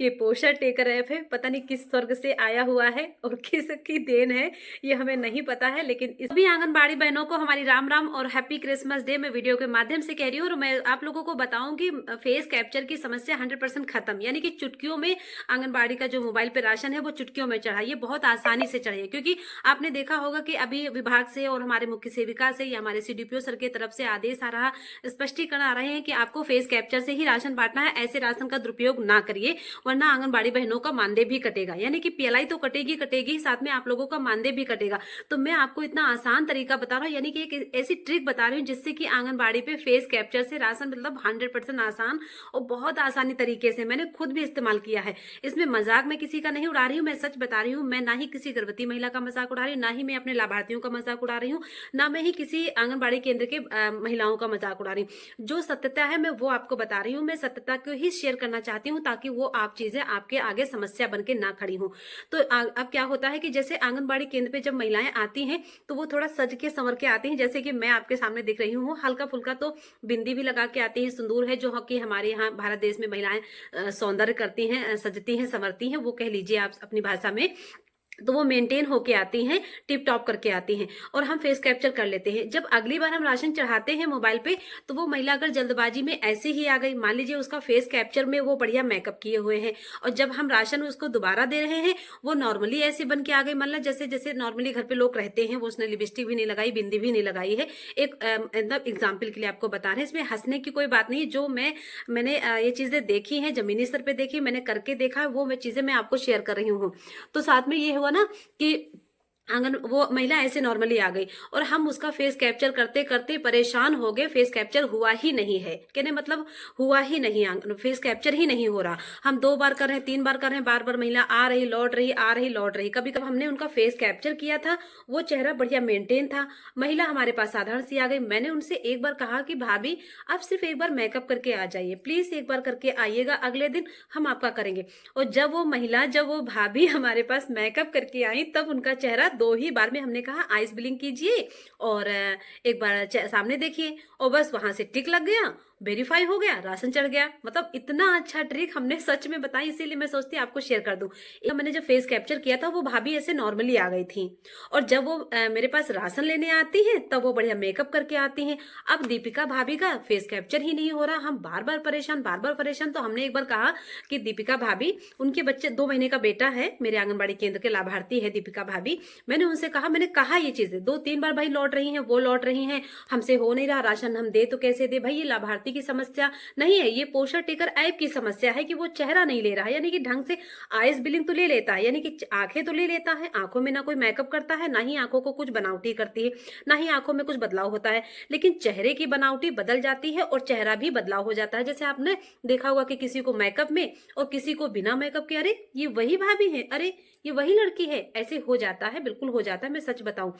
ये poster taker app है, पता नहीं किस स्वर्ग से आया हुआ है और किसकी देन है ये हमें नहीं पता है। लेकिन इस भी आंगनबाड़ी बहनों को हमारी राम राम और हैप्पी क्रिसमस डे मैं वीडियो के माध्यम से कह रही हूँ। और मैं आप लोगों को बताऊं कि फेस कैप्चर की समस्या 100% खत्म, यानी कि चुटकियों में आंगनबाड़ी का जो मोबाइल पे राशन है वो चुटकियों में चढ़ाइए, बहुत आसानी से चढ़ाइए। क्योंकि आपने देखा होगा कि अभी विभाग से और हमारे मुख्य सेविका से या हमारे सीडीपीओ सर की तरफ से आदेश आ रहा, स्पष्टीकरण आ रहे हैं कि आपको फेस कैप्चर से ही राशन बांटना है, ऐसे राशन का दुरुपयोग ना करिए वरना आंगनबाड़ी बहनों का मानदेय भी कटेगा। यानी कि पीएलआई तो कटेगी कटेगी, साथ में आप लोगों का मानदेय भी कटेगा। तो मैं आपको इतना आसान तरीका बता रहा हूँ, यानी कि एक ऐसी ट्रिक बता रही हूँ जिससे कि आंगनबाड़ी पे फेस कैप्चर से राशन मतलब 100% आसान और बहुत आसानी तरीके से मैंने खुद भी इस्तेमाल किया है। इसमें मजाक मैं किसी का नहीं उड़ा रही हूँ, मैं सच बता रही हूँ। मैं ना ही किसी गर्भवती महिला का मजाक उड़ा रही हूँ, ना ही मैं अपने लाभार्थियों का मजाक उड़ा रही हूँ, ना मैं ही किसी आंगनबाड़ी केंद्र के महिलाओं का मजाक उड़ा रही हूँ। जो सत्यता है मैं वो आपको बता रही हूँ, मैं सत्यता को ही शेयर करना चाहती हूँ ताकि वो आप चीजें आपके आगे समस्या बन के ना खड़ी हो। तो अब क्या होता है कि जैसे आंगनबाड़ी केंद्र पे जब महिलाएं आती हैं तो वो थोड़ा सज के संवर के आती हैं, जैसे कि मैं आपके सामने दिख रही हूँ, हल्का फुल्का तो बिंदी भी लगा के आती है, सिंदूर है जो कि हमारे यहाँ भारत देश में महिलाएं सौंदर्य करती हैं, सजती हैं, संवरती हैं, वो कह लीजिए आप अपनी भाषा में। तो वो मेंटेन होके आती हैं, टिप टॉप करके आती हैं और हम फेस कैप्चर कर लेते हैं। जब अगली बार हम राशन चढ़ाते हैं मोबाइल पे तो वो महिला अगर जल्दबाजी में ऐसे ही आ गई, मान लीजिए उसका फेस कैप्चर में वो बढ़िया मेकअप किए हुए हैं और जब हम राशन उसको दोबारा दे रहे हैं वो नॉर्मली ऐसे बन के आ गई, मतलब जैसे जैसे नॉर्मली घर पे लोग रहते हैं, वो उसने लिपस्टिक भी नहीं लगाई, बिंदी भी नहीं लगाई है। एक मतलब एग्जाम्पल के लिए आपको बता रहे हैं, इसमें हंसने की कोई बात नहीं है। जो मैंने ये चीजें देखी हैं, जमीनी स्तर पे देखी, मैंने करके देखा है, वो मैं चीजें मैं आपको शेयर कर रही हूँ। तो साथ में ये हुआ ना कि आंगन वो महिला ऐसे नॉर्मली आ गई और हम उसका फेस कैप्चर करते करते परेशान हो गए, फेस कैप्चर हुआ ही नहीं है, कहने मतलब हुआ ही नहीं, फेस कैप्चर ही नहीं हो रहा। हम 2 बार कर रहे हैं, 3 बार कर रहे हैं, बार बार महिला आ रही लौट रही, आ रही लौट रही। कभी कभी हमने उनका फेस कैप्चर किया था, वो चेहरा बढ़िया मेंटेन था, महिला हमारे पास साधारण सी आ गई। मैंने उनसे एक बार कहा कि भाभी आप सिर्फ एक बार मेकअप करके आ जाइए, प्लीज एक बार करके आइएगा, अगले दिन हम आपका करेंगे। और जब वो भाभी हमारे पास मेकअप करके आई तब उनका चेहरा 2 ही बार में हमने कहा आइस ब्लिंक कीजिए और एक बार सामने देखिए और बस वहां से टिक लग गया, वेरीफाई हो गया, राशन चढ़ गया। मतलब इतना अच्छा ट्रिक हमने सच में बताई, इसीलिए मैं सोचती आपको शेयर कर दूं। मैंने जब फेस कैप्चर किया था वो भाभी ऐसे नॉर्मली आ गई थी और जब वो मेरे पास राशन लेने आती हैं तब वो बढ़िया मेकअप करके आती हैं। अब दीपिका भाभी का फेस कैप्चर ही नहीं हो रहा, हम बार बार परेशान, बार बार परेशान। तो हमने एक बार कहा कि दीपिका भाभी, उनके बच्चे 2 महीने का बेटा है, मेरे आंगनबाड़ी केंद्र के लाभार्थी है दीपिका भाभी, मैंने उनसे कहा, मैंने कहा ये चीजें 2-3 बार, भाई लौट रही हैं, वो लौट रही हैं, हमसे हो नहीं रहा राशन, हम दे तो कैसे दे भाई, ये लाभार्थी की समस्या नहीं है, ये पोस्टर टेकर ऐप की समस्या है कि वो चेहरा नहीं ले रहा है, यानी कि ढंग से आइस बिलिंग तो ले लेता है, यानी कि आंखें तो ले लेता है, आंखों में ना कोई मेकअप करता है, ना ही आंखों को कुछ बनावटी करती है, ना ही आंखों में कुछ बदलाव होता है, लेकिन चेहरे की बनावटी बदल जाती है और चेहरा भी बदलाव हो जाता है। जैसे आपने देखा होगा कि किसी को मेकअप में और किसी को बिना मेकअप के, अरे ये वही भाभी है, अरे ये वही लड़की है, ऐसे हो जाता है, बिल्कुल हो जाता है, मैं सच बताऊं।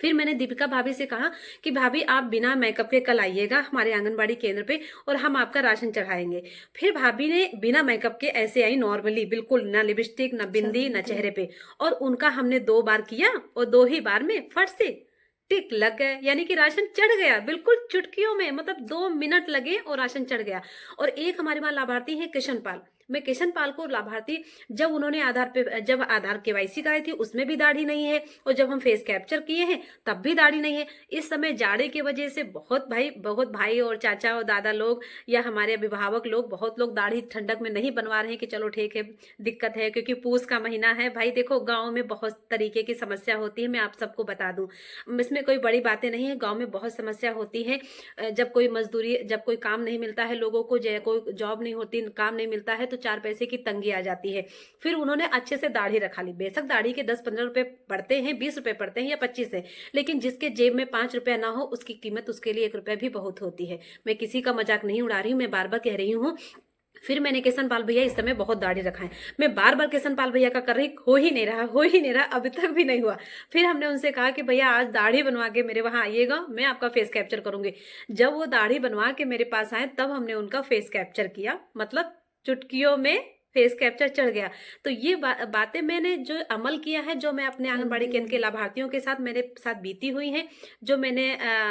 फिर मैंने दीपिका भाभी से कहा कि भाभी आप बिना मेकअप के कल आइएगा हमारे आंगनबाड़ी केंद्र पे और हम आपका राशन चढ़ाएंगे। फिर भाभी ने बिना मेकअप के ऐसे आई नॉर्मली, बिल्कुल ना लिपस्टिक ना बिंदी ना चेहरे पे, और उनका हमने 2 बार किया और 2 ही बार में फट से टिक लग गए, यानी कि राशन चढ़ गया बिल्कुल चुटकियों में, मतलब 2 मिनट लगे और राशन चढ़ गया। और एक हमारे वहां लाभार्थी है किशन पाल, मैं किशन पाल को लाभार्थी, जब उन्होंने जब आधार केवाईसी कराई थी उसमें भी दाढ़ी नहीं है और जब हम फेस कैप्चर किए हैं तब भी दाढ़ी नहीं है। इस समय जाड़े की वजह से बहुत भाई और चाचा और दादा लोग या हमारे अभिभावक लोग, बहुत लोग दाढ़ी ठंडक में नहीं बनवा रहे हैं कि चलो ठीक है दिक्कत है क्योंकि पूस का महीना है। भाई देखो गाँव में बहुत तरीके की समस्या होती है, मैं आप सबको बता दूं, इसमें कोई बड़ी बातें नहीं है, गाँव में बहुत समस्या होती है। जब कोई मजदूरी, जब कोई काम नहीं मिलता है लोगों को, कोई जॉब नहीं होती, काम नहीं मिलता है तो 4 पैसे की तंगी आ जाती है। फिर उन्होंने अच्छे से दाढ़ी रखा ली, बेशक दाढ़ी के 10-15 रुपए पड़ते हैं, 20 रुपए पड़ते हैं या 25 है, लेकिन जिसके जेब में 5 रुपया ना हो उसकी कीमत उसके लिए 1 रुपया भी बहुत होती है। मैं किसी का मजाक नहीं उड़ा रही हूँ, मैं बार बार कह रही हूँ। फिर मैंने किशन पाल भैया इस समय बहुत दाढ़ी रखा है, मैं बार बार किशन पाल भैया का कर रही, हो ही नहीं रहा, हो ही नहीं रहा, अभी तक भी नहीं हुआ। फिर हमने उनसे कहा कि भैया आज दाढ़ी बनवा के मेरे वहां आइएगा, मैं आपका फेस कैप्चर करूंगी। जब वो दाढ़ी बनवा के मेरे पास आए तब हमने उनका फेस कैप्चर किया, मतलब चुटकियों में फेस कैप्चर चढ़ गया। तो ये बातें मैंने जो अमल किया है, जो मैं अपने आंगनबाड़ी केंद्र के लाभार्थियों के साथ मेरे साथ बीती हुई हैं, जो मैंने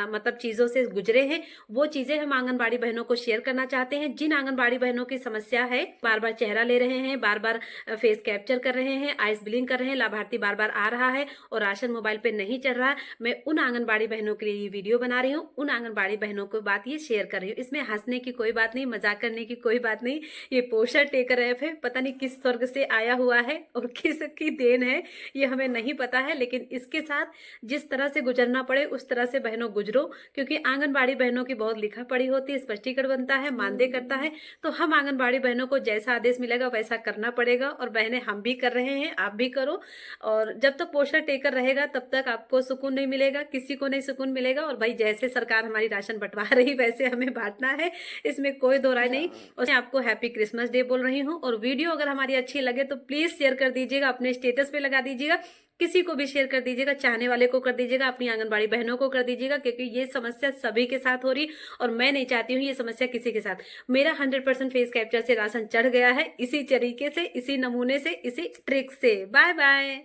मतलब चीज़ों से गुजरे हैं, वो चीज़ें हम आंगनबाड़ी बहनों को शेयर करना चाहते हैं। जिन आंगनबाड़ी बहनों की समस्या है, बार बार चेहरा ले रहे हैं, बार बार फेस कैप्चर कर रहे हैं, आइस बिलिंग कर रहे हैं, लाभार्थी बार बार आ रहा है और राशन मोबाइल पे नहीं चल रहा है, मैं उन आंगनबाड़ी बहनों के लिए ये वीडियो बना रही हूँ, उन आंगनबाड़ी बहनों को बात ये शेयर कर रही हूँ। इसमें हंसने की कोई बात नहीं, मजाक करने की कोई बात नहीं। ये पोस्टर टेकर ऐप है, पता नहीं किस स्वर्ग से आया हुआ है और किसकी देन है, ये हमें नहीं पता है। लेकिन इसके साथ जिस तरह से गुजरना पड़े उस तरह से बहनों गुजरो, क्योंकि आंगनबाड़ी बहनों की बहुत लिखा पढ़ी होती है, स्पष्टीकरण बनता है, मानदेय करता है। तो हम आंगनबाड़ी बहनों को जैसा आदेश मिलेगा वैसा करना पड़ेगा। और बहनें, हम भी कर रहे हैं, आप भी करो। और जब तक पोस्टर टेकर रहेगा तब तक आपको सुकून नहीं मिलेगा, किसी को नहीं सुकून मिलेगा। और भाई, जैसे सरकार हमारी राशन बंटवा रही वैसे हमें बांटना है, इसमें कोई दो राय नहीं। और मैं आपको हैप्पी क्रिसमस डे बोल रही हूँ। और वीडियो अगर हमारी अच्छी लगे तो प्लीज शेयर कर दीजिएगा, अपने स्टेटस पे लगा दीजिएगा, किसी को भी शेयर कर दीजिएगा, चाहने वाले को कर दीजिएगा, अपनी आंगनबाड़ी बहनों को कर दीजिएगा, क्योंकि ये समस्या सभी के साथ हो रही और मैं नहीं चाहती हूँ ये समस्या किसी के साथ। मेरा 100% फेस कैप्चर से राशन चढ़ गया है, इसी तरीके से, इसी नमूने से, इसी ट्रिक से। Bye bye.